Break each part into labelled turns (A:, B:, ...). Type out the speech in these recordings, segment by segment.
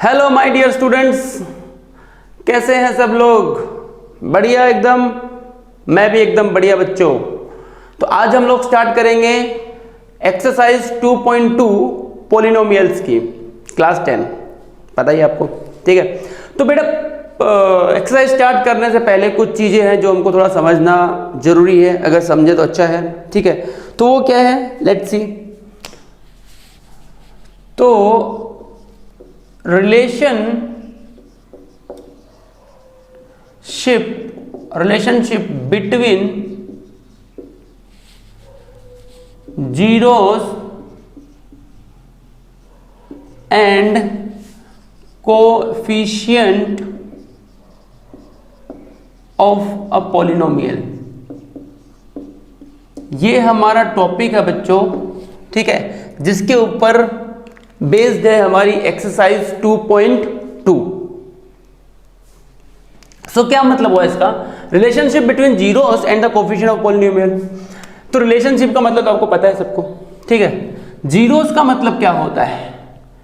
A: Hello my dear students, कैसे हैं सब लोग? बढ़िया एकदम। मैं भी एकदम बढ़िया बच्चों। तो आज हम लोग स्टार्ट करेंगे एक्सरसाइज 2.2 पॉलिनोमियल्स की, क्लास 10। पता ही आपको, ठीक है। तो बेटा एक्सरसाइज स्टार्ट करने से पहले कुछ चीज़ें हैं जो हमको थोड़ा समझना जरूरी है। अगर समझे तो अच्छा है, ठीक है। तो वो क्या है, लेट्स सी। तो relationship between zeros and coefficient of a polynomial, ये हमारा टॉपिक है बच्चों, ठीक है, जिसके ऊपर बेस्ड है हमारी एक्सरसाइज 2.2। सो क्या मतलब हुआ इसका? Relationship between zeros and the coefficient of polynomial. तो रिलेशनशिप का मतलब तो आपको पता है सबको, ठीक है। जीरोस का मतलब क्या होता है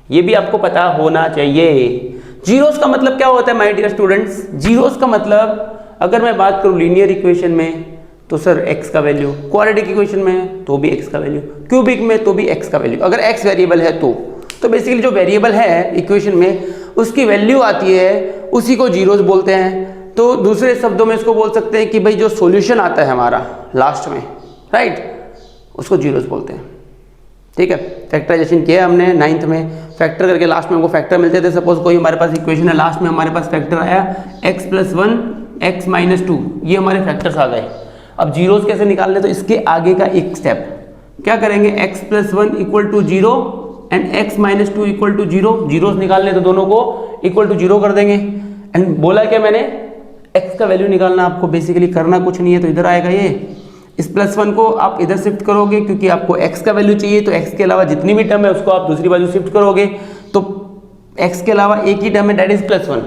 A: ये भी आपको पता होना चाहिए। जीरोस का मतलब क्या होता है माय डियर स्टूडेंट्स? जीरोस का मतलब अगर मैं बात करूं लीनियर इक्वेशन में तो सर x का वैल्यू, क्वाड्रेटिक इक्वेशन में तो भी x का वैल्यू, क्यूबिक में तो भी x का वैल्यू। अगर x वेरिएबल है तो बेसिकली जो वेरिएबल है इक्वेशन में उसकी वैल्यू आती है, उसी को जीरोस बोलते हैं। तो दूसरे शब्दों में इसको बोल सकते हैं कि भाई जो सॉल्यूशन आता है हमारा लास्ट में, राइट, उसको जीरोस बोलते हैं, ठीक है। फैक्टराइजेशन किया हमने 9th में, फैक्टर करके लास्ट में हमको फैक्टर मिलते थे। सपोज कोई हमारे पास इक्वेशन है, लास्ट में हमारे पास फैक्टर आया x + 1 x - 2, ये हमारे फैक्टर्स आ गए। अब जीरोस कैसे निकालने? तो इसके आगे का एक स्टेप क्या करेंगे, x + 1 = 0 एंड x - 2 = 0। जीरोस निकालने तो दोनों को इक्वल टू 0 कर देंगे। एंड बोला क्या मैंने, x का वैल्यू निकालना। आपको बेसिकली करना कुछ नहीं है, तो इधर आएगा ये, इस +1 को आप इधर शिफ्ट करोगे क्योंकि आपको x का वैल्यू चाहिए। तो x के अलावा जितनी भी टर्म है उसको आप दूसरी बाजू शिफ्ट करोगे। तो x के अलावा एक ही टर्म है, डेट इज +1।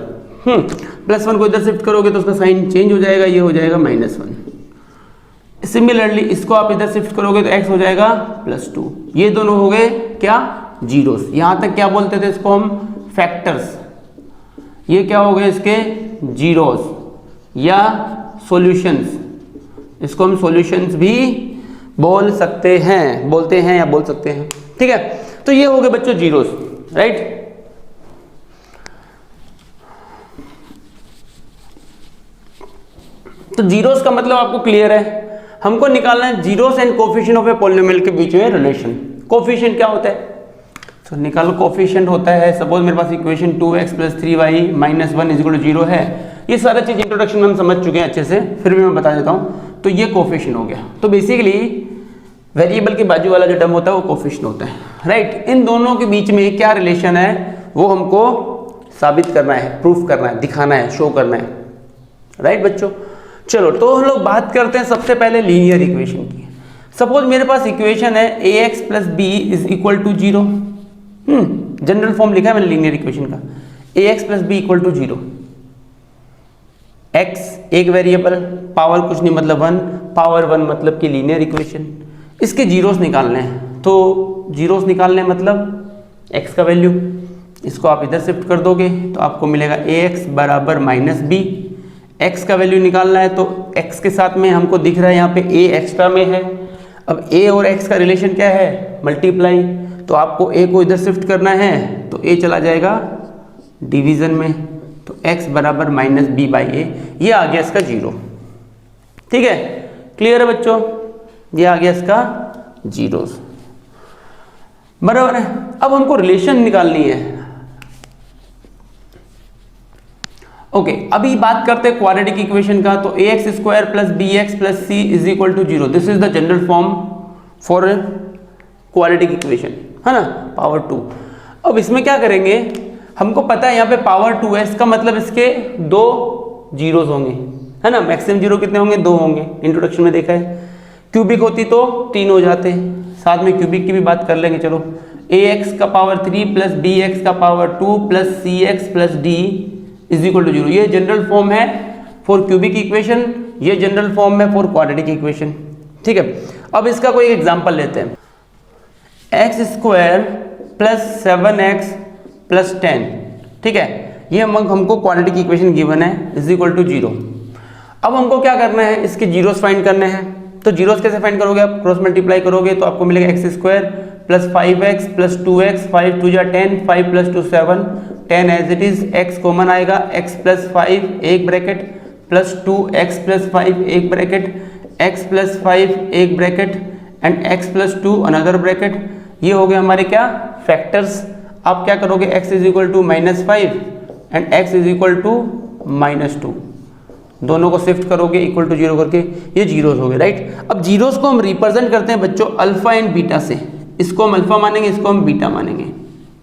A: +1 को इधर शिफ्ट करोगे तो उसका साइन चेंज हो जाएगा, ये हो जाएगा -1। सिमिलरली इसको आप इधर शिफ्ट करोगे तो x हो जाएगा +2। ये दोनों हो गए क्या, जीरोस। यहां तक क्या बोलते थे इसको हम, फैक्टर्स। ये क्या हो गए इसके, जीरोस या सॉल्यूशंस। इसको हम सॉल्यूशंस भी बोल सकते हैं, बोलते हैं या बोल सकते हैं, ठीक है। तो ये हो गए बच्चों जीरोस, राइट। तो जीरोस का मतलब आपको क्लियर है। हमको निकालना है zeros and coefficient of a polynomial के बीच में रिलेशन। कोफिशिएंट क्या होता है? तो निकालो, कोफिशिएंट होता है, सपोज मेरे पास इक्वेशन 2x + 3y - 1 = 0 है। ये सारा चीज इंट्रोडक्शन में हम समझ चुके हैं अच्छे से, फिर भी मैं बता देता हूँ। तो ये कोफिशिएंट हो गया। तो बेसिकली वेरिएबल के बाजू वाला जो टर्म होता है वो कोफिशिएंट होता है, राइट। इन दोनों के बीच में क्या रिलेशन है वो हमको साबित करना है, प्रूफ करना है, दिखाना है, शो करना है, राइट बच्चों। चलो तो हम लोग बात करते हैं सबसे पहले लीनियर इक्वेशन की। सपोज मेरे पास इक्वेशन है ax + b = 0। जनरल फॉर्म लिखा है मैंने लीनियर इक्वेशन का, ax + b = 0। x एक वेरिएबल, पावर कुछ नहीं मतलब 1, पावर 1 मतलब कि लीनियर इक्वेशन। इसके जीरोस निकालने हैं। तो जीरोस निकालने मतलब x का वैल्यू, इसको आप इधर शिफ्ट कर दोगे तो आपको मिलेगा ax = -b। x का वैल्यू निकालना है तो x के साथ में हमको दिख रहा है यहाँ पे a एक्स्ट्रा में है। अब a और x का रिलेशन क्या है, मल्टीप्लाई। तो आपको a को इधर शिफ्ट करना है तो a चला जाएगा डिवीजन में, तो x = -b/a। ये आ गया इसका 0, ठीक है। क्लियर है बच्चों? ये आ गया इसका जीरोस, बराबर है। अब हमको रिलेशन निकालनी है। ओके, अभी बात करते हैं क्वाड्रेटिक इक्वेशन का। तो ax² + bx + c = 0। This is the general form for quadratic equation, है ना, पावर 2। अब इसमें क्या करेंगे, हमको पता है यहाँ पे पावर 2 है, इसका मतलब इसके 2 जीरोस होंगे, है ना। मैक्सिमम जीरो कितने होंगे, 2 होंगे, इंट्रोडक्शन में देखा है। क्यूबिक होती तो 3 हो जाते, साथ में क्यूबिक की भी बात कर लेंगे। चलो, ax का पावर 3 + bx का पावर 2 + cx + d = 0। ये जनरल फॉर्म है फॉर क्यूबिक इक्वेशन, ये जनरल फॉर्म है फॉर क्वाड्रेटिक इक्वेशन, ठीक है। अब इसका कोई एग्जांपल लेते हैं। x² + 7x + 10 ठीक है, ये हमको क्वाड्रेटिक इक्वेशन गिवन है इज इक्वल टू 0। अब हमको क्या करना है, इसके जीरोस फाइंड करने हैं। तो जीरोस कैसे फाइंड करोगे, आप क्रॉस मल्टीप्लाई करोगे तो आपको मिलेगा x square plus 5x plus 2x, 5 2 जा 10, 5 plus 2 7, 10 as it is, x common आएगा, x प्लस 5 एक ब्रैकेट प्लस 2x प्लस 5 एक ब्रैकेट, x प्लस 5 एक bracket and x plus 2 another bracket. ये हो गए हमारे क्या फैक्टर्स। आप क्या करोगे, x is equal to -5 and x is equal to -2, दोनों को शिफ्ट करोगे इक्वल टू 0 करके, ये जीरोस हो गए, राइट। अब जीरोस को हम रिप्रेजेंट करते हैं बच्चों अल्फा एंड बीटा से, इसको हम अल्फा मानेंगे, इसको हम बीटा मानेंगे,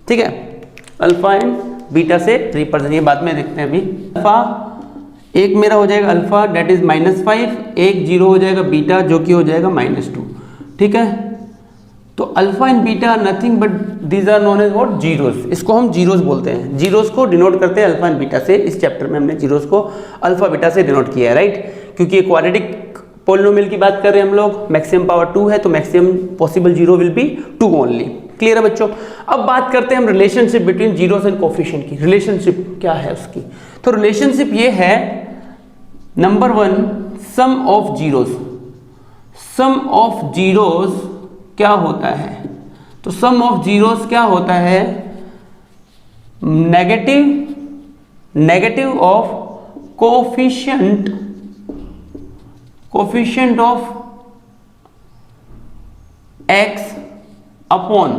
A: ठीक है। अल्फा एंड बीटा से रिप्रेजेंट, ये बाद में देखते हैं अभी। अल्फा एक मेरा हो जाएगा अल्फा डेट इज -5, एक 0 हो जाएगा बीटा जो कि हो जाएगा -2, ठीक है। तो alpha and beta nothing but these are known as what, zeros. इसको हम जीरोस बोलते हैं, जीरोस को डिनोट करते हैं अल्फा एंड बीटा से। इस चैप्टर में हमने जीरोस को अल्फा बीटा से डिनोट किया है, राइट, क्योंकि ये क्वाड्रेटिक पोलिनोमियल की बात कर रहे हैं हम लोग, मैक्सिमम पावर 2 है तो maximum possible zero will be 2 only. Clear है बच्चों। अब बात करते हैं हम relationship between zeros and coefficient की। रिलेशनशिप क्या है उसकी, तो रिलेशनशिप ये है, number 1 sum of zeros. Sum of zeros क्या होता है, तो सम ऑफ जीरोस क्या होता है, negative of coefficient of x upon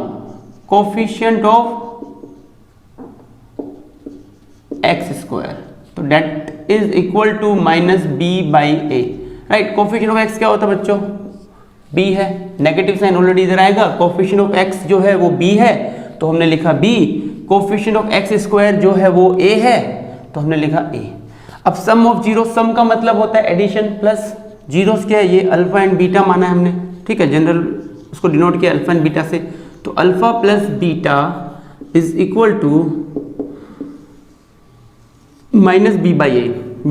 A: coefficient of x square, तो that is equal to -b by a, right. Coefficient of x क्या होता है बच्चों, b है, नेगेटिव साइन ऑलरेडी इधर आएगा, कोफिशिएंट ऑफ x जो है वो b है तो हमने लिखा b, coefficient of x square जो है वो a है तो हमने लिखा a। अब सम ऑफ जीरो, सम का मतलब होता है एडिशन प्लस जीरोस क्या है, ये अल्फा एंड बीटा माना है हमने, ठीक है, जनरल उसको डिनोट किया अल्फा एंड बीटा से। तो alpha plus beta is equal to -b by a,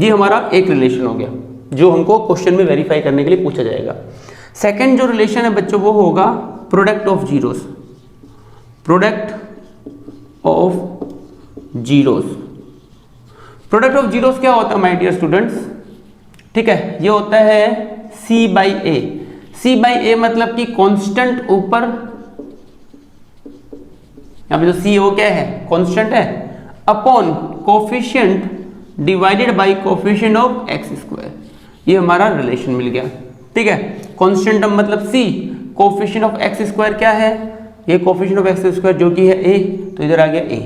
A: ये हमारा एक रिलेशन हो गया जो हमको क्वेश्चन में वेरीफाई करने के लिए पूछा जाएगा। सेकेंड जो रिलेशन है बच्चों वो होगा product of zeros, product of zeros. Product of zeros क्या होता है माय डियर स्टूडेंट्स, ठीक है, ये होता है c by a. c by a मतलब कि कांस्टेंट ऊपर, यहां पे जो c वो क्या है, कांस्टेंट है, upon coefficient divided by coefficient of x square, ये हमारा रिलेशन मिल गया, ठीक है। कांस्टेंट मतलब c, coefficient of x square क्या है, ये कोफिशिएंट ऑफ x स्क्वायर जो कि है a, तो इधर आ गया a।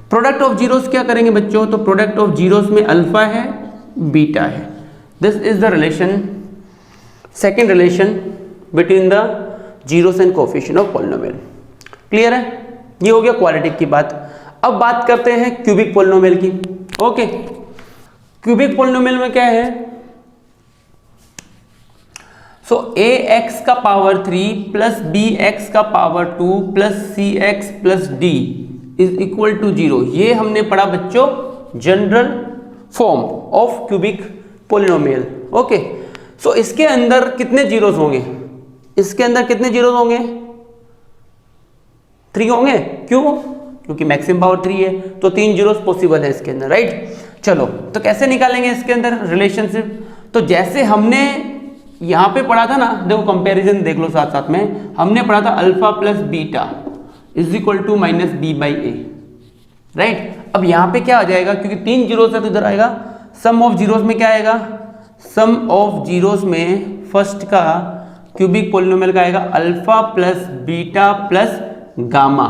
A: प्रोडक्ट ऑफ जीरोस क्या करेंगे बच्चों, तो प्रोडक्ट ऑफ जीरोस में अल्फा है बीटा है, this is the relation, second relation between the zeros and coefficient of polynomial. Clear है, ये हो गया क्वाड्रेटिक की बात। अब बात करते हैं क्यूबिक पॉलिनोमियल की। ओके, क्यूबिक पॉलिनोमियल में क्या है, सो ax का पावर 3 प्लस bx का power 2 plus cx plus d is equal to 0, ये हमने पढ़ा बच्चों general form of cubic polynomial. Okay, so इसके अंदर कितने जीरोस होंगे, इसके अंदर कितने जीरोस होंगे, 3 होंगे, क्यों, क्योंकि मैक्सिमम पावर 3 है तो 3 जीरोस पॉसिबल है इसके अंदर, राइट। चलो तो कैसे निकालेंगे इसके अंदर रिलेशनशिप, तो जैसे हमने यहां पे पढ़ा था ना, देखो कंपैरिजन देख लो साथ साथ में, हमने पढ़ा था alpha plus beta is equal to -b by a, right. अब यहां पे क्या आ जाएगा, क्योंकि 3 जीरोस है तो इधर आएगा सम ऑफ जीरोस में क्या आएगा, सम ऑफ जीरोस में फर्स्ट का क्यूबिक पॉलिनोमियल का आएगा alpha plus beta plus gamma,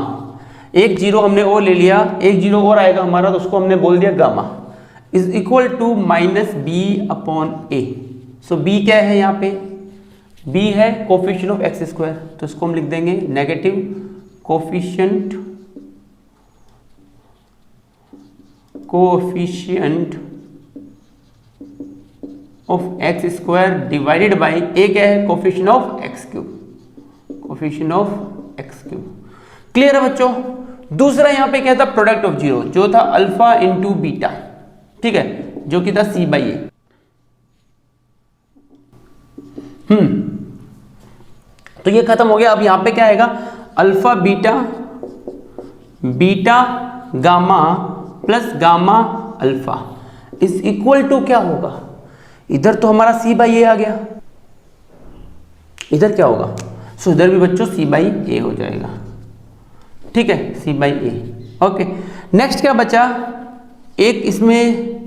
A: एक जीरो हमने और ले लिया, एक जीरो और आएगा हमारा तो उसको हमने बोल दिया gamma, is equal to -b upon a। So b क्या है यहाँ पे, b है कोफिशिएंट ऑफ x स्क्वायर, तो इसको हम लिख देंगे negative coefficient of x square divided by a क्या है, coefficient of x cube, coefficient of x cube. Clear है बच्चों। दूसरा यहाँ पे क्या था, प्रोडक्ट ऑफ जीरो, जो था अल्फा इंटू बीटा, ठीक है, जो कि था c बाई ए। तो ये खत्म हो गया। अब यहां पे क्या आएगा, alpha beta beta gamma plus gamma alpha is equal to क्या होगा, इधर तो हमारा सी बाई ए आ गया, इधर क्या होगा, सो इधर भी बच्चों सी बाई ए हो जाएगा, ठीक है, सी बाई ए। ओके, नेक्स्ट क्या बचा, एक इसमें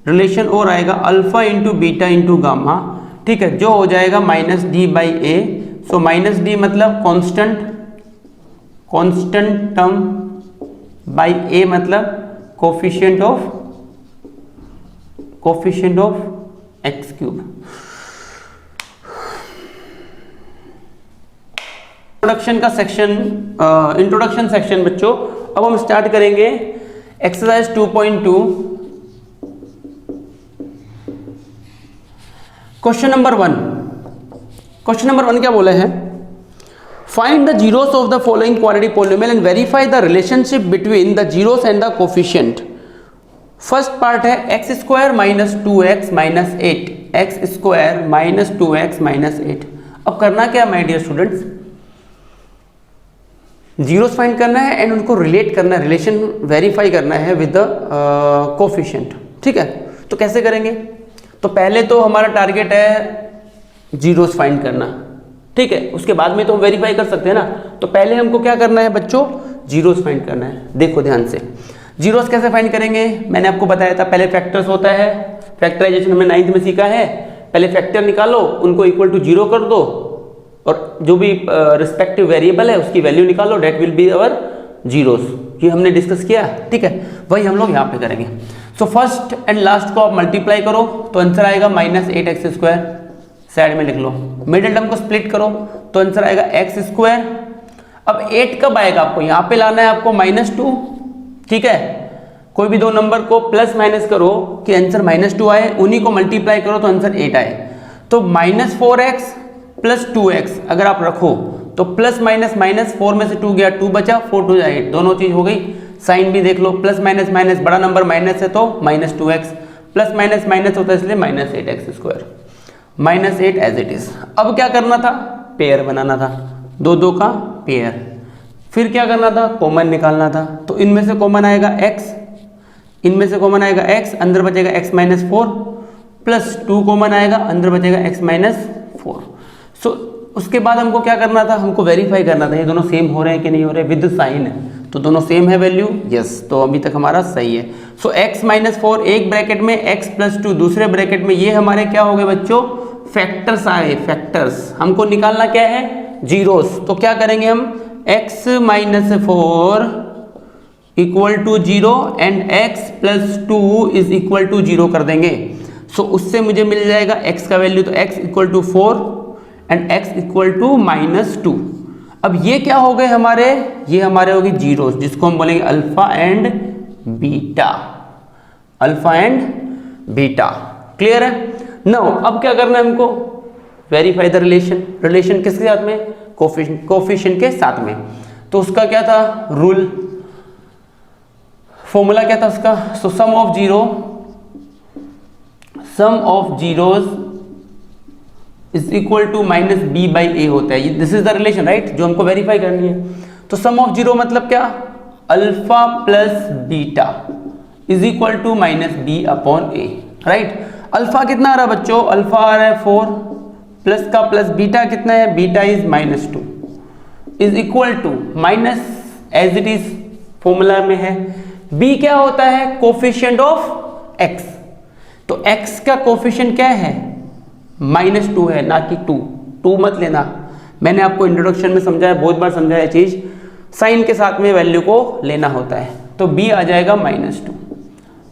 A: रिलेशन और आएगा alpha into beta into gamma, ठीक है, जो हो जाएगा minus D by A. So minus D मतलब कांस्टेंट टर्म बाई ए मतलब coefficient of x cube. Introduction section बच्चों, अब हम स्टार्ट करेंगे एक्सरसाइज 2.2। क्वेश्चन नंबर 1 क्या बोले हैं, find the zeros of the following quadratic polynomial and verify the relationship between the zeros and the coefficient. First part है x square minus 2x minus 8, x square minus 2x minus 8। अब करना क्या my dear students, zeros find करना है and उनको relate करना है, relation verify करना है विद द कोफिशिएंट, ठीक है। तो कैसे करेंगे, तो पहले तो हमारा टारगेट है जीरोस फाइंड करना, ठीक है, उसके बाद में तो हम वेरीफाई कर सकते हैं ना। तो पहले हमको क्या करना है बच्चों, जीरोस फाइंड करना है। देखो ध्यान से, जीरोस कैसे फाइंड करेंगे, मैंने आपको बताया था, पहले फैक्टर्स होता है, फैक्टराइजेशन हमने 9th में सीखा है, पहले फैक्टर निकालो, उनको इक्वल टू 0 कर दो और जो भी रिस्पेक्टिव वेरिएबल है उसकी वैल्यू निकालो, that will be our zeros. ये हमने डिस्कस किया, ठीक है, वही हम लोग यहाँ पे करेंगे। सो फर्स्ट एंड लास्ट को आप मल्टीप्लाई करो तो आंसर आएगा माइनस 8x स्क्वायर, साइड में लिख लो। मिडिल टर्म को स्प्लिट करो तो आंसर आएगा एक्स स्क्वायर। अब 8 कब आएगा, आपको यहाँ पे लाना है, आपको -2, ठीक है, कोई भी दो नंबर को प्लस माइनस करो कि आंसर -2 आए, उन्हीं को मल्टीप्लाई करो तो आंसर 8 आए। तो -4x प्लस 2x अगर आप रखो तो प्लस माइनस माइनस, 4 में से 2 गया, 2 बचा, 4 2 8, दोनों चीज हो गई। साइन भी देख लो, प्लस माइनस माइनस, बड़ा नंबर माइनस है तो -2x, प्लस माइनस माइनस होता है इसलिए -8x square, -8 as it is. अब क्या करना था, पेयर बनाना था, दो का पेयर। फिर क्या करना था, कॉमन निकालना था। तो इनमें से कॉमन आएगा x, इनमें से कॉमन आएगा x, अंदर बचेगा x-4 प्लस 2 कॉमन आएगा, अंदर बचेगा x-4। सो उसके बाद हमको क्या करना था, हमको वेरीफाई करना था ये दोनों सेम हो रहे हैं कि नहीं हो रहे विद साइन, तो दोनों सेम है वैल्यू, यस, तो अभी तक हमारा सही है। सो x-4 एक ब्रैकेट में, x + 2 दूसरे ब्रैकेट में, ये हमारे क्या हो गए बच्चों, फैक्टर्स आए, फैक्टर्स। हमको निकालना क्या है, जीरोस। तो क्या करेंगे हम, x-4 equal to 0 and x + 2 is equal to 0 कर देंगे। सो उससे मुझे मिल जाएगा x का वैल्यू, तो x equal to 4 and x equal to -2। अब ये क्या हो गए हमारे, ये हमारे हो गए जीरोस, जिसको हम बोलेंगे alpha and beta, alpha and beta. Clear है। नाउ अब क्या करना है हमको, वेरीफाई द रिलेशन। रिलेशन किसके साथ में, कोफिशिएंट के साथ में। तो उसका क्या था रूल, फॉर्मूला क्या था उसका, so sum of zeros is equal to -b/a होता है। This is the relation, right, जो हमको वेरीफाई करनी है। तो सम ऑफ जीरो मतलब क्या, alpha plus beta is equal to -b/a, right. Alpha कितना आ रहा है बच्चों, अल्फा आ रहा है 4 प्लस का प्लस बीटा कितना है, beta is -2 is equal to minus, as it is formula में है। b क्या होता है, कोफिशिएंट ऑफ x। तो x का कोफिशिएंट क्या है, -2 है, ना कि 2 मत लेना, मैंने आपको इंट्रोडक्शन में समझाया, बहुत बार समझाया चीज, साइन के साथ में वैल्यू को लेना होता है। तो b आ जाएगा -2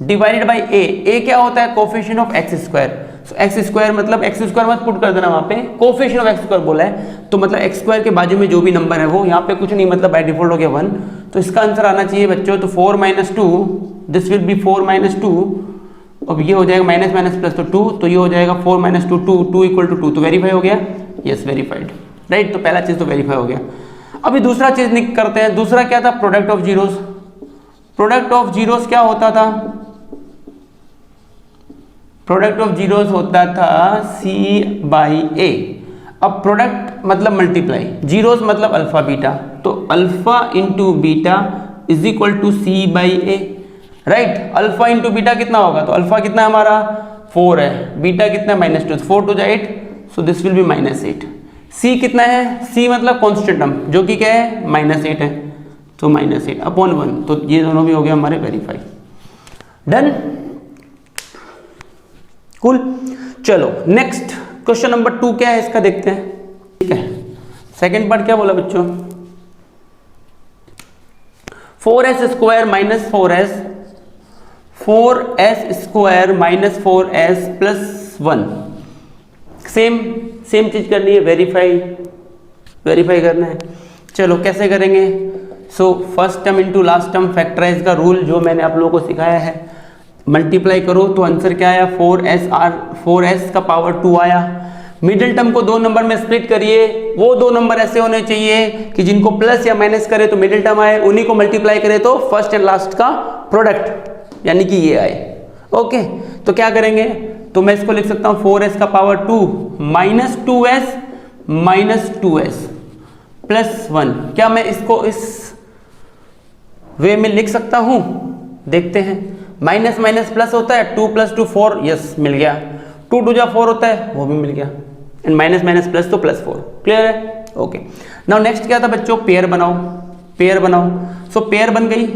A: डिवाइडेड बाई a क्या होता है, coefficient of x square. So x square मतलब x स्क्वायर मत पुट कर देना वहां पे, कोफिशिएंट ऑफ x स्क्वायर बोला है, तो मतलब x स्क्वायर के बाजू में जो भी नंबर है वो, यहाँ पे कुछ नहीं, मतलब बाय डिफॉल्ट हो गया 1। तो इसका आंसर आना चाहिए बच्चों, तो 4 - 2, दिस विल बी 4 - 2, अब ये हो जाएगा माइनस माइनस प्लस, तो 2, तो ये हो जाएगा 4 - 2 2 इक्वल टू 2, तो वेरीफाई हो गया, यस वेरीफाइड, राइट। तो पहला चीज तो वेरीफाई हो गया। अभी दूसरा चीज करते हैं, दूसरा क्या था, product of zeros. Product of zeros क्या होता था, प्रोडक्ट ऑफ जीरोस होता था c/a। अब प्रोडक्ट मतलब मल्टीप्लाई, जीरोस मतलब अल्फा बीटा, तो alpha into beta is equal to c/a। Right. Alpha into beta कितना होगा, तो अल्फा कितना हमारा 4 है, बीटा कितना -2, 4 2 8, सो दिस विल बी -8। सी कितना है, सी मतलब कॉन्स्टेंट टर्म जो कि क्या है -8 है, तो -8 अपॉन 1, तो ये दोनों भी हो गए हमारे वेरीफाई। Done, cool. चलो नेक्स्ट क्वेश्चन नंबर 2 क्या है इसका देखते हैं। ठीक है, सेकेंड पार्ट क्या बोला बच्चों, 4s square minus 4s square minus 4s plus 1, same चीज करनी है, वेरीफाई करना है। चलो कैसे करेंगे, so first term into last term factorise का रूल जो मैंने आप लोगों को सिखाया है, मल्टीप्लाई करो तो आंसर क्या आया 4s का पावर 2 आया। मिडिल टर्म को 2 नंबर में स्प्लिट करिए, वो 2 नंबर ऐसे होने चाहिए कि जिनको प्लस या माइनस करे तो मिडिल टर्म आए, उन्हीं को मल्टीप्लाई करे तो फर्स्ट एंड लास्ट का प्रोडक्ट यानी कि ये आए। ओके, तो क्या करेंगे, तो मैं इसको लिख सकता हूँ 4s का पावर 2 माइनस 2s प्लस 1। क्या मैं इसको इस वे में लिख सकता हूँ, देखते हैं। माइनस माइनस प्लस होता है, 2 + 2 4, यस मिल गया। 2 2 जा 4 होता है, वो भी मिल गया। एंड माइनस माइनस प्लस तो +4, क्लियर है। ओके, नाउ नेक्स्ट क्या था बच्चों, पेयर बनाओ। सो पेयर बन गई,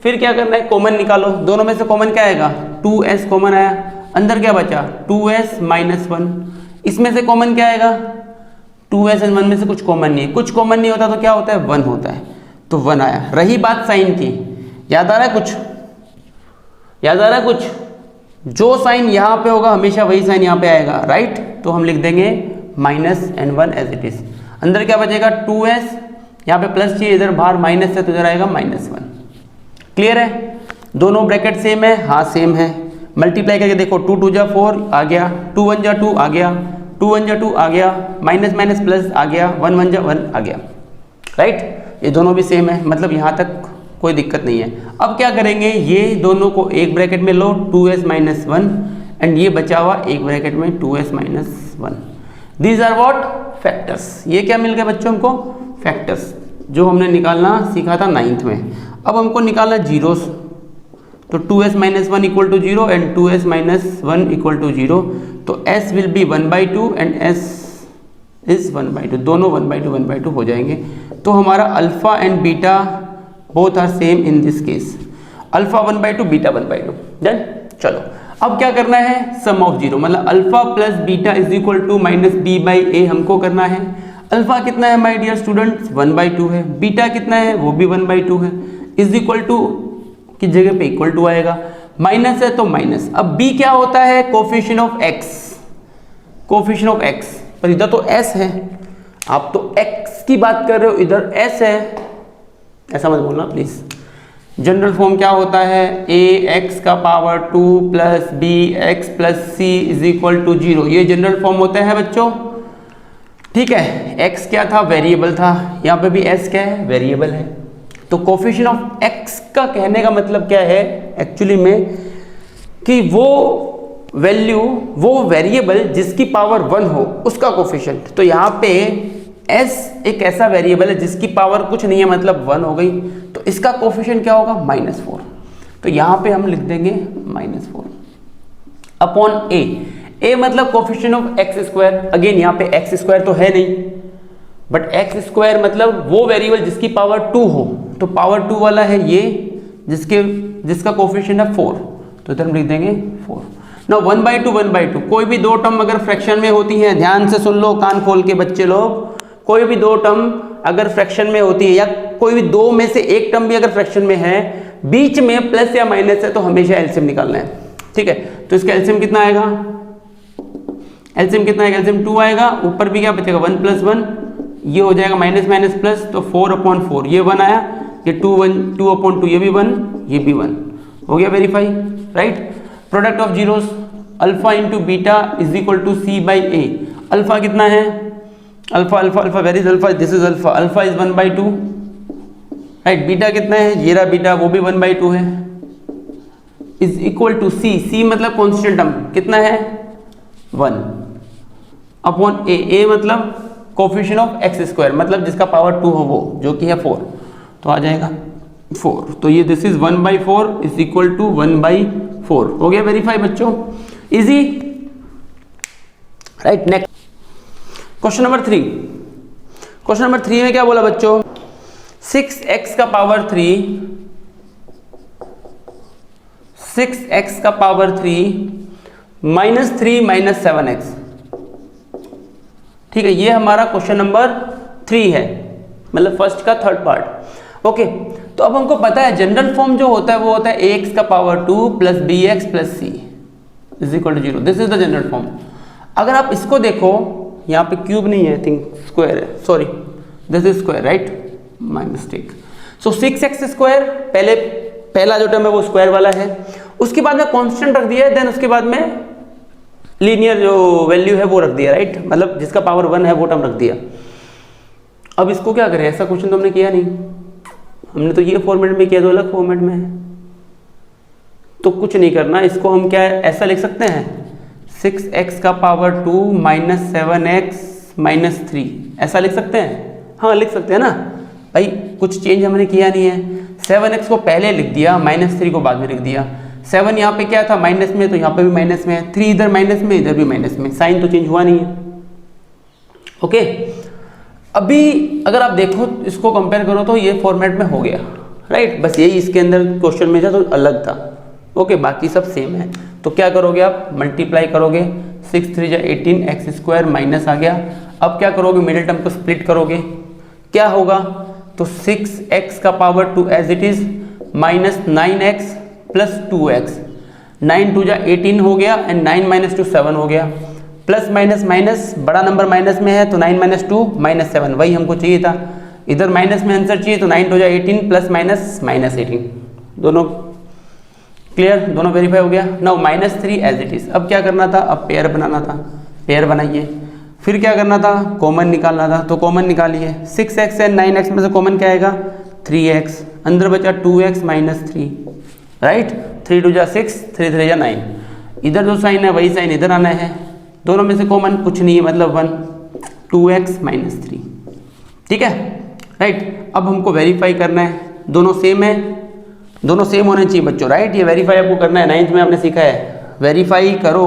A: फिर क्या करना है, कॉमन निकालो। दोनों में से कॉमन क्या आएगा, 2s कॉमन आया, अंदर क्या बचा 2s - 1। इसमें से कॉमन क्या आएगा, 2s और 1 में से कुछ कॉमन नहीं है, कुछ कॉमन नहीं होता तो क्या होता है 1 होता है, तो 1 आया। रही बात साइन की, याद आ रहा है कुछ, जो साइन यहाँ पे होगा हमेशा वही साइन यहाँ पे आएगा, राइट। तो हम लिख देंगे -1 एज इट इज। अंदर क्या बचेगा 2s, यहाँ पे प्लस चाहिए, इधर बाहर माइनस है तो इधर आएगा -1। क्लियर है, दोनों ब्रैकेट सेम है, हाँ सेम है। मल्टीप्लाई करके देखो, 2 2 जा 4 आ गया, 2 1 जा 2 आ गया, 2 1 जा 2 आ गया, माइनस माइनस प्लस आ गया, 1 1 जा 1 आ गया, राइट। ये दोनों भी सेम है, मतलब यहाँ तक कोई दिक्कत नहीं है। अब क्या करेंगे, ये दोनों को एक ब्रैकेट में लो 2s - 1 एंड ये बचा हुआ एक ब्रैकेट में 2s - 1। These are what, factors. ये क्या मिल गया बच्चों हमको, फैक्टर्स, जो हमने निकालना सीखा था 9th में। अब हमको निकालना जीरोस, तो 2s - 1 = 0 एंड 2s - 1 = 0, तो s will be 1/2 and s is 1/2, दोनों 1/2 हो जाएंगे। तो हमारा alpha and beta both are same in this case, alpha 1/2 beta 1/2। Done. चलो अब क्या करना है, सम ऑफ जीरो, मतलब alpha plus beta is equal to -b/a हमको करना है। अल्फा कितना है माय डियर स्टूडेंट्स, 1/2 है, बीटा कितना है वो भी 1/2 है, इज इक्वल टू की जगह पे इक्वल टू आएगा, माइनस है तो माइनस। अब b क्या होता है, कोफिशिएंट ऑफ x, पर इधर तो s है, आप तो x की बात कर रहे हो, इधर s है, ऐसा मत बोलना प्लीज। जनरल फॉर्म क्या होता है, ax का power 2 plus bx plus c is equal to 0, ये जनरल फॉर्म होता है बच्चों। ठीक है, x क्या था, वेरिएबल था, यहाँ पे भी s क्या है, वेरिएबल है। तो कोफिशिएंट ऑफ x का कहने का मतलब क्या है एक्चुअली में, कि वो वैल्यू, वो वेरिएबल जिसकी पावर 1 हो उसका कोफिशिएंट। तो यहाँ पे s एक ऐसा वेरिएबल है जिसकी पावर कुछ नहीं है, मतलब 1 हो गई, तो इसका कोफिशिएंट क्या होगा, -4। तो यहाँ पे हम लिख देंगे -4 अपॉन a मतलब कोफिशिएंट ऑफ x²। अगेन यहाँ पे x² तो है नहीं, बट x² मतलब वो वेरिएबल जिसकी पावर 2 हो, तो पावर 2 वाला है ये, जिसका कोफिशिएंट है 4, तो इधर हम लिख देंगे 4। ना 1/2 कोई भी दो टर्म अगर फ्रैक्शन में होती है, ध्यान से सुन लो कान खोल के बच्चे लोग, कोई भी दो टर्म अगर फ्रैक्शन में होती है, या कोई भी दो में से एक टर्म भी अगर फ्रैक्शन में है, बीच में प्लस या माइनस है, तो हमेशा एलसीएम निकालना है। ठीक है, तो इसका एलसीएम कितना आएगा, एलसीएम 2 आएगा, ऊपर भी क्या बचेगा 1 + 1, ये हो जाएगा माइनस माइनस प्लस, तो 4/4, ये 1 आया, ये 2/2, ये भी 1, ये भी 1 हो गया, verify, right. Product of zeros, alpha into beta is equal to c/a। Alpha कितना है, alpha where is alpha, this is alpha is 1/2, right. Beta कितना है, ये रहा बीटा, वो भी 1/2 है, इज इक्वल टू c मतलब कॉन्स्टेंट टर्म कितना है 1 अपॉन a मतलब कोफिशिएंट ऑफ x², मतलब जिसका पावर 2 हो वो, जो कि है 4, तो आ जाएगा 4, तो ये this is 1/4 is equal to 1/4 हो गया वेरीफाई बच्चों, easy, right. Next question number 3। Question number 3 में क्या बोला बच्चों, 6x का पावर 3 माइनस 3 माइनस 7x, ठीक है, ये हमारा क्वेश्चन नंबर 3 है, मतलब फर्स्ट का थर्ड पार्ट। ओके, तो अब हमको पता है जनरल फॉर्म जो होता है वो होता है ax का power 2 plus bx plus c is equal to 0, this is the general form. अगर आप इसको देखो, यहाँ पे क्यूब नहीं है, आई थिंक स्क्वायर है, sorry this is square, right, my mistake. So 6x square, पहला जो टर्म है वो स्क्वायर वाला है, उसके बाद में कांस्टेंट रख दिया है, देन उसके बाद में लीनियर जो वैल्यू है वो रख दिया, राइट, मतलब जिसका पावर 1 है वो टर्म रख दिया। अब इसको क्या करें, ऐसा क्वेश्चन तो हमने किया नहीं, हमने तो ये फॉर्मेट में किया, तो अलग फॉर्मेट में है, तो कुछ नहीं करना, इसको हम क्या ऐसा लिख सकते हैं, 6x का पावर 2 माइनस 7x माइनस 3, ऐसा लिख सकते हैं, हाँ लिख सकते हैं ना भाई, कुछ चेंज हमने किया नहीं है। 7x को पहले लिख दिया, माइनस 3 को बाद में लिख दिया। 7 यहाँ पे क्या था, माइनस में, तो यहाँ पे भी माइनस में है, 3 इधर माइनस में, इधर भी माइनस में, साइन तो चेंज हुआ नहीं है। ओके, अभी अगर आप देखो इसको कंपेयर करो तो ये फॉर्मेट में हो गया, राइट, बस यही इसके अंदर क्वेश्चन में था तो अलग था। ओके, बाकी सब सेम है, तो क्या करोगे आप, मल्टीप्लाई करोगे, 6 3 18 एक्स स्क्वायर माइनस आ गया। अब क्या करोगे, मिडिल टर्म को स्प्लिट करोगे, क्या होगा, तो 6x का power 2 as it is minus 9x plus 2x, 9 2 18 हो गया, एंड 9 माइनस 2 7 हो गया, प्लस माइनस माइनस, बड़ा नंबर माइनस में है तो 9 माइनस 2 माइनस 7, वही हमको चाहिए था, इधर माइनस में आंसर चाहिए, तो 9 2 18 प्लस माइनस माइनस 18, दोनों क्लियर, दोनों वेरीफाई हो गया। Now minus 3 as it is, अब क्या करना था, अब पेयर बनाना था, पेयर बनाइए, फिर क्या करना था, कॉमन निकालना था, तो कॉमन निकालिए, 6x एंड 9x में से कॉमन क्या आएगा, 3x, अंदर बचा 2x माइनस 3, राइट, 3 2 6, 3 3 9, इधर जो साइन है वही साइन इधर आना है, दोनों में से कॉमन कुछ नहीं है, मतलब 1, 2x माइनस 3, ठीक है, राइट। अब हमको वेरीफाई करना है, दोनों सेम है, दोनों सेम होने चाहिए बच्चों, राइट, ये वेरीफाई आपको करना है, 9th में आपने सीखा है, वेरीफाई करो,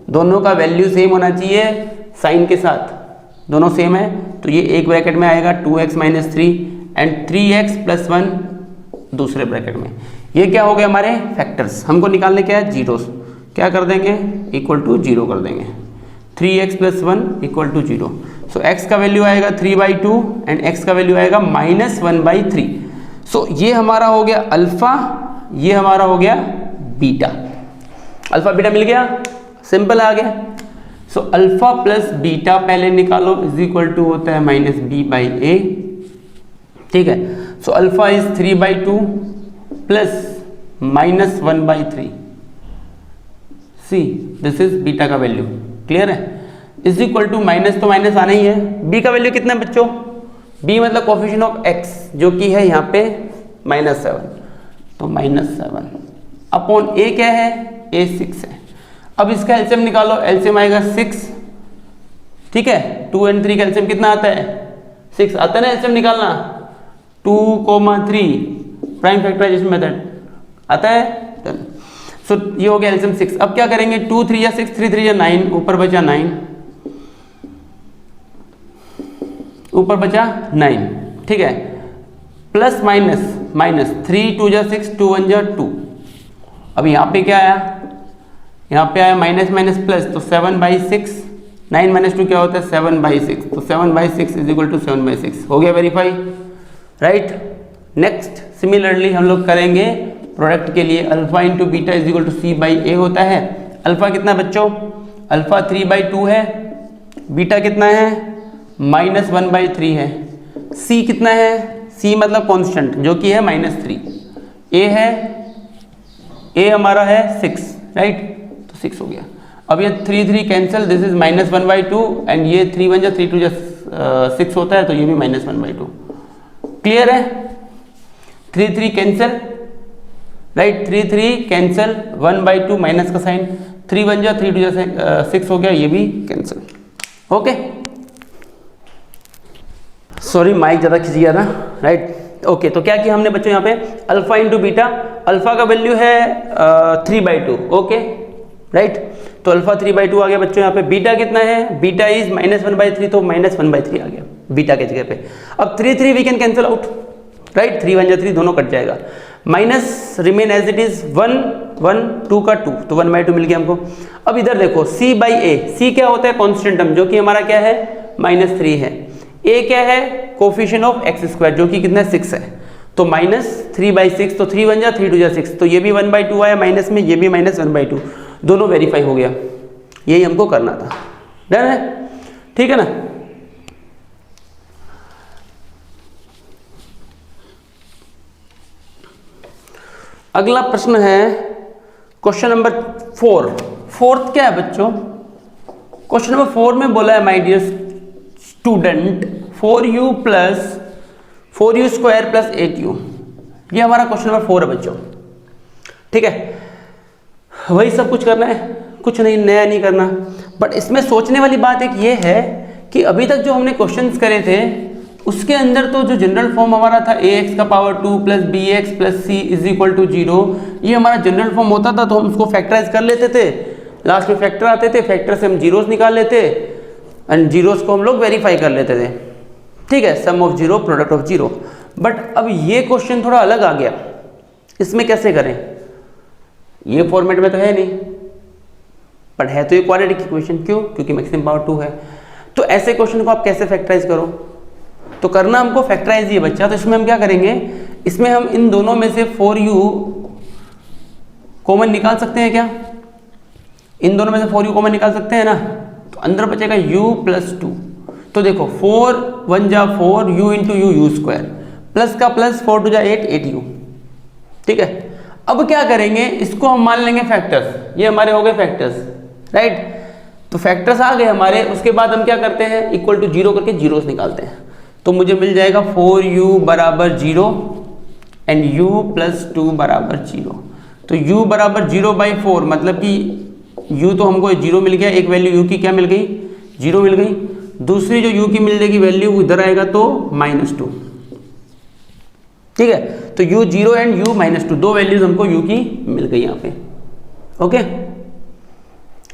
A: दोनों का वैल्यू सेम होना चाहिए साइन के साथ, दोनों सेम है, तो ये एक ब्रैकेट में आएगा 2x minus 3 and 3x plus 1 दूसरे ब्रैकेट में, ये क्या हो गया हमारे फैक्टर्स, हमको निकालने क्या है, जीरोस, क्या कर देंगे, इक्वल टू 0 कर देंगे, 3x plus 1 equal to 0, so x का वैल्यू आएगा 3/2 एंड x का वैल्यू आएगा माइनस 1/3, सो ये हमारा हो गया अल्फा, ये हमारा हो गया बीटा, अल्फा बीटा मिल गया, सिंपल आ गया। सो अल्फा प्लस बीटा पहले निकालो, इज इक्वल टू होता है माइनस b/a, ठीक है, so alpha is 3/2 plus minus 1/3, see this is beta का वैल्यू, क्लियर है, इज इक्वल टू माइनस, तो माइनस आना ही है, b का वैल्यू कितना है बच्चों, b मतलब कोफिशिएंट ऑफ x जो कि है यहाँ पे -7, तो -7 अपॉन a क्या है, a 6 है। अब इसका एलसीएम निकालो, एलसीएम आएगा 6, ठीक है, 2 एंड 3 का एलसीएम कितना आता है, 6 आता है ना, एलसीएम निकालना 2, 3 प्राइम फैक्टराइजेशन मेथड आता है, डन। सो ये हो गया एलसीएम 6। अब क्या करेंगे, 2 3 या 6, 3 3 या 9, ऊपर बचा 9, ऊपर बचा 9, ठीक है, प्लस माइनस माइनस, 3 2 जा 6, 2 1 जा 2, अब यहाँ पे क्या आया, यहाँ पे आया माइनस माइनस प्लस, तो 7/6, 9 माइनस 2 क्या होता है, 7/6, तो 7/6 इज इक्वल टू 7/6, हो गया वेरीफाई, राइट। नेक्स्ट सिमिलरली हम लोग करेंगे प्रोडक्ट के लिए, alpha into beta is equal to c/a होता है, अल्फा कितना बच्चों, अल्फा 3/2 है, बीटा कितना है, -1/3 है, c कितना है, c मतलब कांस्टेंट जो कि है -3, a है, a हमारा है 6, राइट, 6 हो गया। अब ये 3 3 कैंसिल, दिस इज -1/2 एंड ये 3 1 जा 3 2 जा 6 होता है, तो ये भी -1/2, क्लियर है, 3 3 कैंसिल, राइट, 3 3 कैंसिल, 1/2 माइनस का साइन, 3 1 जा 3 2 जा 6 हो गया, ये भी कैंसिल, ओके, सॉरी माइक ज़्यादा खिंच गया था, राइट, ओके, तो क्या किया हमने बच्चों यहाँ पे अल्फा इंटू बीटा, अल्फा का वैल्यू है 3/2, ओके राइट, तो अल्फा 3/2 आ गया बच्चों यहाँ पे। बीटा कितना है, बीटा इज -1/3, तो -1/3 आ गया बीटा के जगह पे। अब 3 we can cancel out, right, 3 1 3 दोनों कट जाएगा, minus remain as it is 1 1 2 का 2, तो 1/2 मिल गया हमको। अब इधर देखो c/a, c क्या होता है कांस्टेंट टर्म, जो कि हमारा क्या है -3 है, a क्या है कोफिशिएंट ऑफ x², जो कि कितना 6 है, तो -3/6, तो 3 1 जा 3 2 जा 6, तो ये भी 1/2 आया माइनस में, ये भी -1/2, दोनों वेरीफाई हो गया। यही हमको करना था, डन है, ठीक है ना। अगला प्रश्न है क्वेश्चन नंबर 4। फोर्थ क्या है बच्चों, क्वेश्चन नंबर 4 में बोला है my dear student 4u square plus 8u, ये हमारा क्वेश्चन नंबर 4 है बच्चों, ठीक है। वही सब कुछ करना है, कुछ नहीं नया नहीं करना, बट इसमें सोचने वाली बात एक ये है कि अभी तक जो हमने क्वेश्चंस करे थे उसके अंदर तो जो जनरल फॉर्म हमारा था ax का power 2 plus bx plus c is equal to 0, ये हमारा जनरल फॉर्म होता था, तो हम उसको फैक्टराइज कर लेते थे, लास्ट में फैक्टर आते थे, फैक्टर से हम जीरोस निकाल लेते एंड जीरोस को हम लोग वेरीफाई कर लेते थे, ठीक है, sum of zero product of zero. But अब ये क्वेश्चन थोड़ा अलग आ गया, इसमें कैसे करें, ये फॉर्मेट में तो है नहीं, बट है तो ये क्वाड्रेटिक इक्वेशन, क्यों, क्योंकि मैक्सिमम पावर 2 है। तो ऐसे क्वेश्चन को आप कैसे फैक्टराइज करो, तो करना हमको फैक्टराइज ही है बच्चा। तो इसमें हम क्या करेंगे, इसमें हम इन दोनों में से 4u कॉमन निकाल सकते हैं क्या, इन दोनों में से 4u कॉमन निकाल सकते हैं ना, तो अंदर बचेगा u प्लस 2, तो देखो 4 1 जा 4 u into you square, plus का प्लस 4 2 जा 8 8u, ठीक है। अब क्या करेंगे, इसको हम मान लेंगे फैक्टर्स, ये हमारे हो गए फैक्टर्स, राइट, तो फैक्टर्स आ गए हमारे। उसके बाद हम क्या करते हैं, इक्वल टू 0 करके जीरोस निकालते हैं, तो मुझे मिल जाएगा 4u बराबर 0 एंड u प्लस 2 बराबर 0, तो u बराबर 0/4, मतलब कि u तो हमको 0 मिल गया, एक वैल्यू u की क्या मिल गई 0 मिल गई, दूसरी जो u की मिल जाएगी वैल्यू इधर आएगा तो -2, ठीक है, तो u 0 एंड u -2 दो वैल्यूज हमको u की मिल गई यहाँ पे, ओके।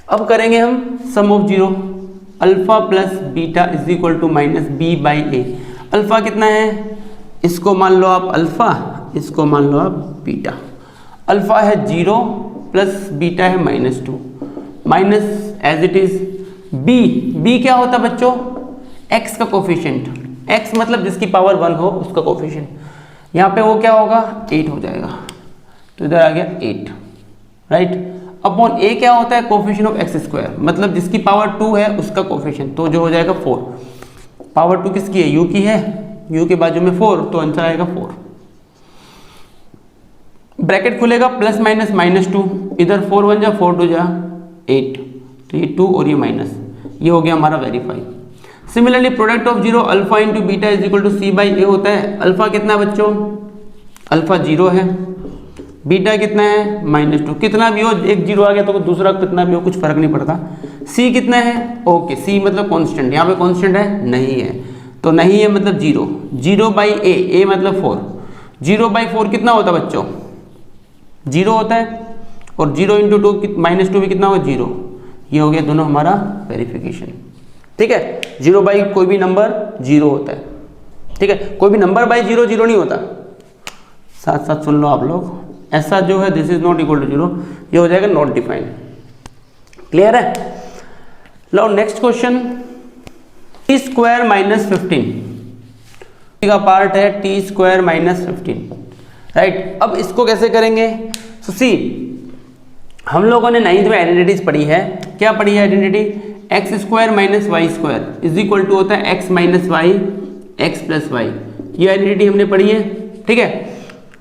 A: अब करेंगे हम sum of zero, alpha plus beta is equal to -b/a, alpha कितना है, इसको मान लो आप अल्फा, इसको मान लो आप बीटा, अल्फा है 0 प्लस बीटा है -2, minus as it is b क्या होता है बच्चों, x का कोफिशिएंट, x मतलब जिसकी पावर 1 हो उसका कोफिशिएंट, यहाँ पे वो क्या होगा 8 हो जाएगा, तो इधर आ गया 8, राइट, अपॉन a क्या होता है कोफिशिएंट ऑफ x², मतलब जिसकी पावर 2 है उसका कोफिशिएंट, तो जो हो जाएगा 4, पावर 2 किसकी है, u की है, u के बाजू में 4, तो आंसर आएगा 4, ब्रैकेट खुलेगा प्लस माइनस -2, इधर 4 1 जा 4 2 जा 8, तो ये 2 और ये माइनस, ये हो गया हमारा verify. Similarly product of zero alpha into beta is equal to c/a होता है, अल्फा कितना है बच्चों, अल्फा 0 है, बीटा कितना है -2, कितना भी हो, एक 0 आ गया तो दूसरा कितना भी हो कुछ फर्क नहीं पड़ता। c कितना है, ओके, c मतलब कांस्टेंट, यहाँ पे कांस्टेंट है नहीं है, तो नहीं है मतलब 0, 0/a, a मतलब 4, 0/4 कितना होता है बच्चों 0 होता है, और 0 इंटू 2 -2 भी कितना होगा 0, ये हो गया दोनों हमारा वेरिफिकेशन, ठीक है। 0 बाई कोई भी नंबर 0 होता है, ठीक है, कोई भी नंबर बाई 0 0 नहीं होता, साथ साथ सुन लो आप लोग, ऐसा जो है this is not equal to 0, ये हो जाएगा नॉट डिफाइंड, क्लियर है। लो नेक्स्ट क्वेश्चन, t² - 15 का पार्ट है t² - 15, राइट। अब इसको कैसे करेंगे, सो सी हम लोगों ने 9th में आइडेंटिटीज पढ़ी है, क्या पढ़ी है identity, x² - y² is equal to होता है x - y x + y, ये आइडेंटिटी हमने पढ़ी है, ठीक है।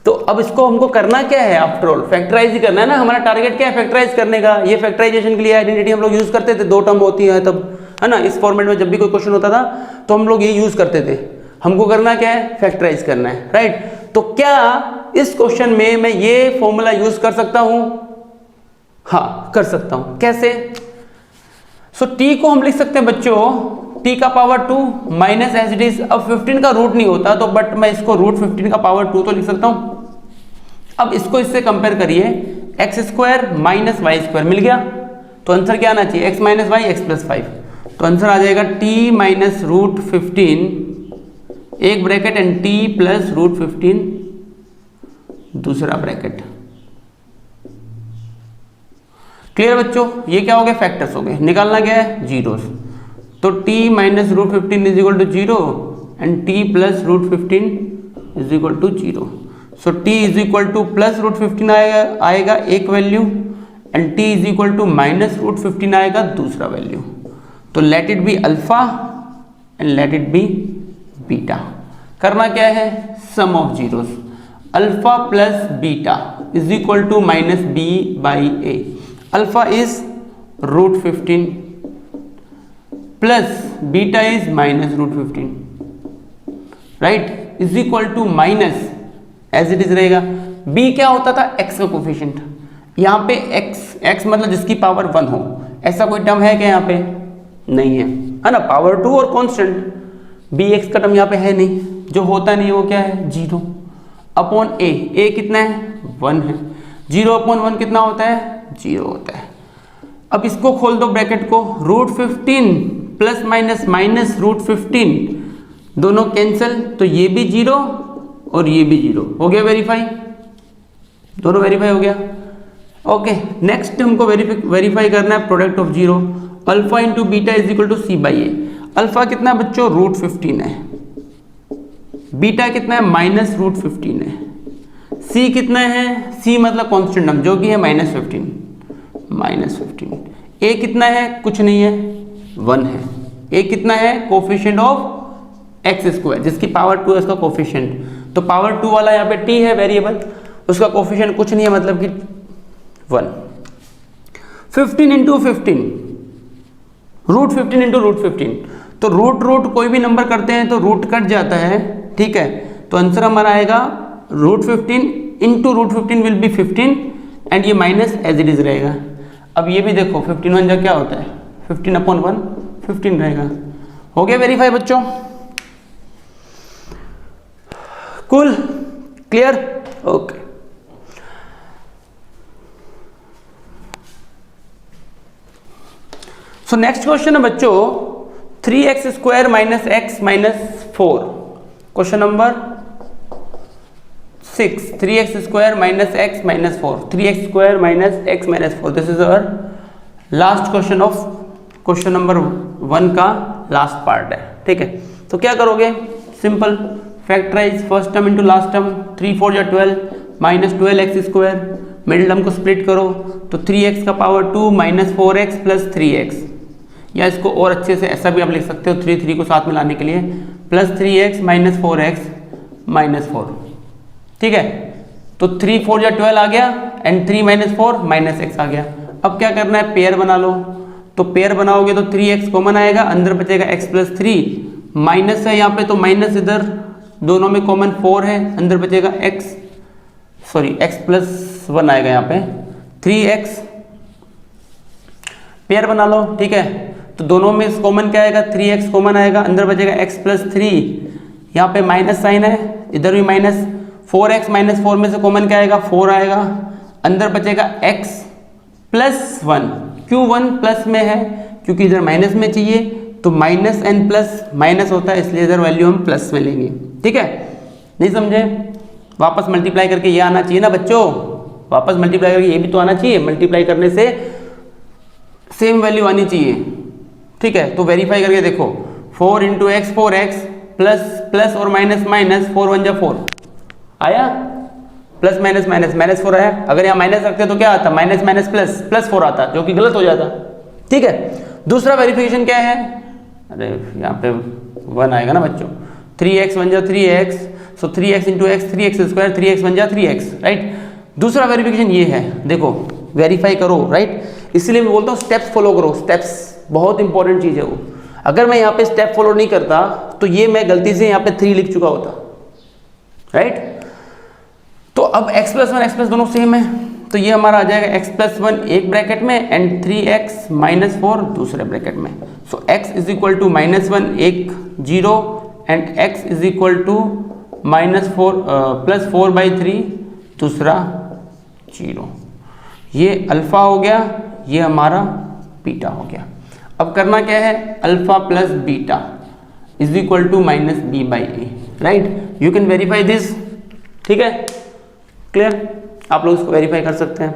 A: तो अब इसको हमको करना क्या है, आफ्टर ऑल फैक्टराइज ही करना है ना, हमारा टारगेट क्या है फैक्टराइज करने का, ये फैक्टराइजेशन के लिए आइडेंटिटी हम लोग यूज करते थे, 2 टर्म होती है तब, है ना, इस फॉर्मेट में जब भी कोई क्वेश्चन होता था तो हम लोग ये यूज करते थे, हमको करना क्या है फैक्टराइज करना है, राइट। तो क्या इस क्वेश्चन में मैं ये फॉर्मूला यूज कर सकता हूं, हाँ कर सकता हूं, कैसे, सो t को हम लिख सकते हैं बच्चों, t का power 2 minus as it is. अब 15 का रूट नहीं होता तो बट मैं इसको रूट 15 का पावर 2 तो लिख सकता हूँ। अब इसको इससे कंपेयर करिए, x square minus y square मिल गया, तो आंसर क्या आना चाहिए, x minus y x plus 5। तो आंसर आ जाएगा t माइनस रूट 15 एक bracket and t plus root 15 दूसरा ब्रैकेट। क्लियर बच्चों, ये क्या हो गया, फैक्टर्स हो गए, निकालना क्या है, जीरोस। तो t minus root 15 is equal to 0 and t plus root 15 is equal to 0। So t is equal to plus root 15 आएगा एक value and t is equal to minus root 15 आएगा दूसरा वैल्यू। तो let it be alpha and let it be beta. करना क्या है, sum of zeros, alpha plus beta is equal to minus b by A. Alpha is root 15 plus beta is minus root 15, right, is equal to minus as it is रहेगा। b क्या होता था, x का coefficient, यहाँ पे x मतलब जिसकी power 1 हो, ऐसा कोई टर्म है क्या यहाँ पे, नहीं है ना, पावर 2 और कांस्टेंट, bx का टर्म यहाँ पे है नहीं, जो होता नहीं वो क्या है, 0 अपॉन a कितना है, 1 है, 0 अपॉन 1 कितना होता है, 0 होता है। अब इसको खोल दो ब्रैकेट को, root 15 plus minus minus root 15 दोनों कैंसिल, तो ये भी 0 और ये भी 0 हो गया, वेरीफाई, दोनों वेरीफाई हो गया। ओके, नेक्स्ट हमको वेरीफाई करना है product of 0, alpha into beta is equal to C by A. Alpha कितना है बच्चों, रूट 15 है, बीटा कितना है, माइनस रूट 15 है, सी कितना है, सी मतलब कांस्टेंट नंबर जो कि है माइनस 15, ए कितना है, कुछ नहीं है, 1 है, ए कितना है, कोफिशिएंट ऑफ एक्स स्क्वायर जिसकी पावर 2 है उसका कोफिशिएंट, तो पावर 2 वाला यहाँ पे t है वेरिएबल, उसका कोफिशिएंट कुछ नहीं है मतलब कि 1। 15 इंटू 15 रूट 15 इंटू रूट 15, तो रूट कोई भी नंबर करते हैं तो रूट कट जाता है, ठीक है, तो आंसर हमारा आएगा root 15 into root 15 will be 15 and ये माइनस एज इट इज रहेगा। अब ये भी देखो 15 1 जा क्या होता है, 15 अपॉन 1 15 रहेगा। हो गया वेरीफाई बच्चों, cool, clear, okay. So next question है बच्चों 3x square minus x minus 4, question number 6, 3x square minus x minus 4, 3x square minus x minus 4, this is our last question of question number 1 का last part है, ठीक है। तो क्या करोगे, simple, factorise first term into last term, 3 4 या 12 minus 12x square, middle term को split करो तो 3x का power 2 minus 4x plus 3x, या इसको और अच्छे से ऐसा भी आप लिख सकते हो 3 3 को साथ में लाने के लिए, plus 3x minus 4x minus 4, ठीक है। तो 3 4 या 12 आ गया एंड 3 माइनस 4 माइनस x आ गया। अब क्या करना है, पेयर बना लो, तो पेयर बनाओगे तो 3x कॉमन आएगा, अंदर बचेगा x प्लस 3, माइनस है यहाँ पे तो माइनस इधर दोनों में कॉमन 4 है, अंदर बचेगा x प्लस 1 आएगा यहाँ पे 3x, पेयर बना लो, ठीक है। तो दोनों में कॉमन क्या आएगा, 3x कॉमन आएगा, अंदर बचेगा x प्लस 3, यहाँ पे माइनस साइन है, इधर भी माइनस, 4x माइनस 4 में से कॉमन क्या आएगा, 4 आएगा, अंदर बचेगा x प्लस 1, क्यों 1 प्लस में है, क्योंकि इधर माइनस में चाहिए, तो माइनस एन प्लस माइनस होता है, इसलिए इधर वैल्यू हम प्लस में लेंगे, ठीक है। नहीं समझे, वापस मल्टीप्लाई करके ये आना चाहिए ना बच्चों, वापस मल्टीप्लाई करके ये भी तो आना चाहिए, मल्टीप्लाई करने से सेम वैल्यू आनी चाहिए, ठीक है। तो वेरीफाई करके देखो, 4 into x 4x plus plus और माइनस माइनस, 4 1 जा 4 आया, प्लस माइनस माइनस माइनस 4 आया, अगर यहाँ माइनस रखते तो क्या आता, माइनस माइनस प्लस प्लस 4 आता, जो कि गलत हो जाता, ठीक है। दूसरा वेरिफिकेशन क्या है, अरे यहाँ पे 1 आएगा ना बच्चों, 3x 1 जा 3x, सो 3x into x 3x square, 3x 1 जा 3x, राइट। दूसरा वेरिफिकेशन ये है, देखो वेरीफाई करो, राइट, इसलिए मैं बोलता हूँ स्टेप्स फॉलो करो, स्टेप्स बहुत इंपॉर्टेंट चीज़ है वो। अगर मैं यहाँ पे स्टेप फॉलो नहीं करता तो ये मैं गलती से यहाँ पे 3 लिख चुका होता, राइट। तो अब x प्लस 1 x प्लस दोनों सेम है, तो ये हमारा आ जाएगा x प्लस 1 एक ब्रैकेट में एंड 3x माइनस 4 दूसरे ब्रैकेट में। So x is equal to -1 एक 0 and x is equal to -4 plus 4/3 दूसरा 0। ये अल्फा हो गया, ये हमारा बीटा हो गया। अब करना क्या है, alpha plus beta is equal to -b/a, right. You can verify this, ठीक है, क्लियर, आप लोग इसको वेरीफाई कर सकते हैं।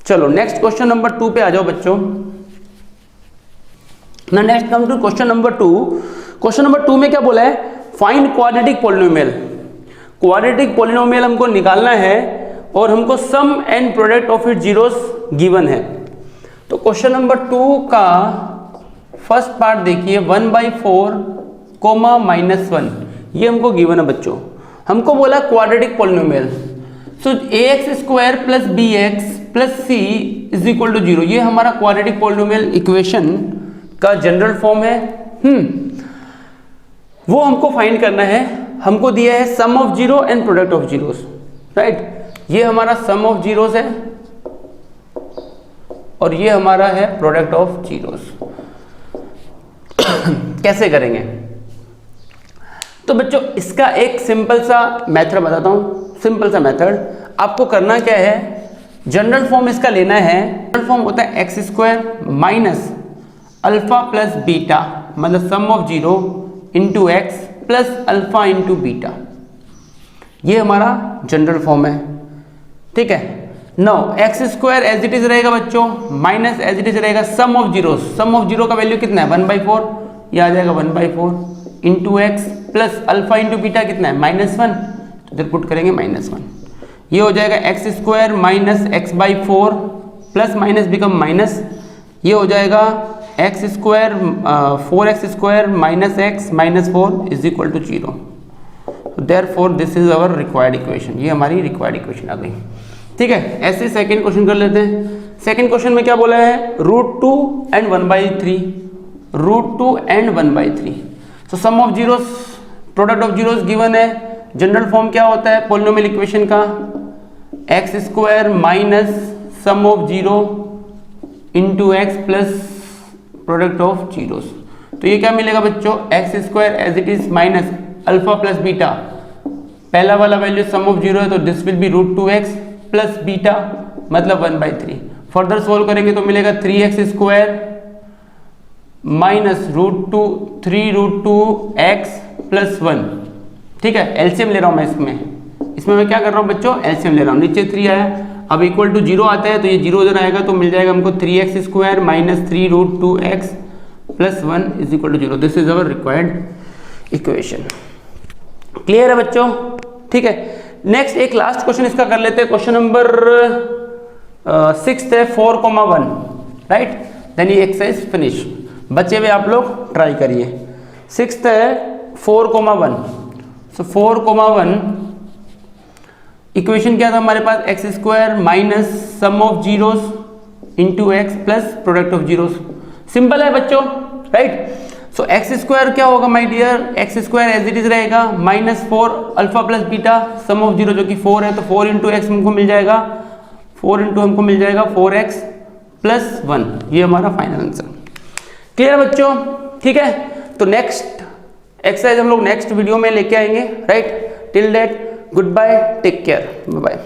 A: चलो नेक्स्ट क्वेश्चन नंबर 2 पे आ जाओ बच्चों। ना next come to question number 2। Question number 2 में क्या बोला है, find quadratic polynomial. Quadratic polynomial हमको निकालना है और हमको sum and product of it zeros given है। तो क्वेश्चन नंबर 2 का फर्स्ट पार्ट देखिए, 1/4 कोमा -1, ये हमको गिवन है बच्चों। हमको बोला quadratic polynomial, so ax² plus bx plus c is equal to 0, ये हमारा क्वाड्रेटिक पॉलिनोमियल इक्वेशन का जनरल फॉर्म है। वो हमको फाइंड करना है। हमको दिया है sum of zero and product of zeros, right. ये हमारा सम ऑफ जीरोस है और ये हमारा है प्रोडक्ट ऑफ जीरोस। कैसे करेंगे, तो बच्चों इसका एक सिंपल सा मेथड बताता हूं। सिंपल सा मेथड आपको करना क्या है, जनरल फॉर्म इसका लेना है। जनरल फॉर्म होता है x² minus alpha plus beta, मतलब sum of zero into x plus alpha into beta, ये हमारा जनरल फॉर्म है, ठीक है। Now x² as it is रहेगा बच्चों, माइनस एज इट इज रहेगा sum of zero. Sum of zero का वैल्यू कितना है, 1/4, ये आ जाएगा 1/4 into x plus alpha into beta कितना है, -1, तो इधर पुट करेंगे -1। ये हो जाएगा x² minus x/4 plus minus become minus, ये हो जाएगा x² 4x² minus x minus 4 is equal to 0। Therefore this is our required equation, ये हमारी रिक्वायर्ड इक्वेशन आ गई, ठीक है। ऐसे सेकंड क्वेश्चन कर लेते हैं। सेकंड क्वेश्चन में क्या बोला है, √2 and 1/3, √2 and 1/3। So sum of zeros product of zeros given है। जनरल फॉर्म क्या होता है पॉलिनोमियल इक्वेशन का, x² minus sum of zero into x plus product of zeros. तो ये क्या मिलेगा बच्चों, x² as it is minus alpha plus beta, पहला वाला वैल्यू सम ऑफ जीरो है तो this will be √2x plus beta मतलब 1/3। फर्दर सोल्व करेंगे तो मिलेगा 3x² माइनस √2x प्लस 1, ठीक है। एलसीएम ले रहा हूं मैं इसमें मैं क्या कर रहा हूं बच्चों, एलसीएम ले रहा हूं। नीचे 3 आया, अब इक्वल टू 0 आता है तो ये 0 इधर आएगा तो मिल जाएगा हमको 3x² minus 3√2x plus 1 is equal to 0। This is our required equation. Clear है बच्चों, ठीक है। नेक्स्ट एक लास्ट क्वेश्चन इसका कर लेते हैं। क्वेश्चन नंबर 6 है 4,1, राइट। देन ये एक्सरसाइज फिनिश। बच्चे हुए आप लोग ट्राई करिए। 6 है 4,1, सो 4,1 इक्वेशन क्या था हमारे पास, x² minus sum of zeros into x plus product of zeros. Simple है बच्चों, राइट। सो x² क्या होगा my dear, x² as it is रहेगा -4 alpha plus beta, sum of zero जो कि 4 है तो 4 इंटू एक्स हमको मिल जाएगा, 4 इंटू हमको मिल जाएगा 4x प्लस 1, ये हमारा फाइनल आंसर। क्लियर है बच्चों, ठीक है। तो नेक्स्ट एक्सरसाइज हम लोग नेक्स्ट वीडियो में लेके आएंगे, right. Till that good bye, take care, bye bye.